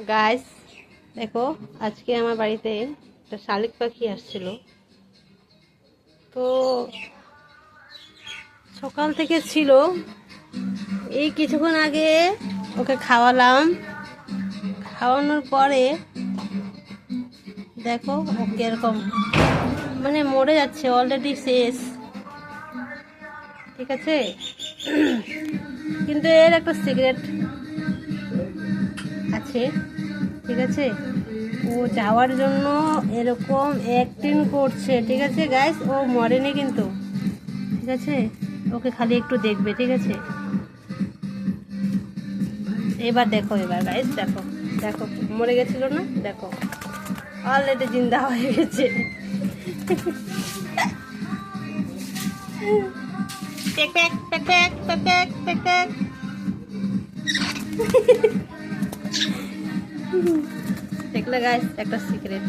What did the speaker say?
Guys দেখো, আজকে আমার বাড়িতে একটা শালিক পাখি আসছিল। তো সকাল থেকে ছিল, এই কিছুক্ষণ আগে ওকে খাওয়ালাম। খাওয়ানোর পরে দেখো ও কিরকম মানে মরে যাচ্ছে, অলরেডি শেষ। ঠিক আছে, কিন্তু এর একটা সিগারেট আছে। ঠিক আছে, ও যাওয়ার জন্য এরকম অ্যাক্টিং করছে। ঠিক আছে গাইস, ও মরেনি কিন্তু। ঠিক আছে, ওকে খালি একটু দেখবে। ঠিক আছে, এবার দেখো, এবার গাইস দেখো, দেখো মরে গেছিল না, দেখো অলরেডি জিন্দা হয়ে গেছে। Pack pack pack pack pack pack pack pack. দেখলে গাইস, একটা সিক্রেট।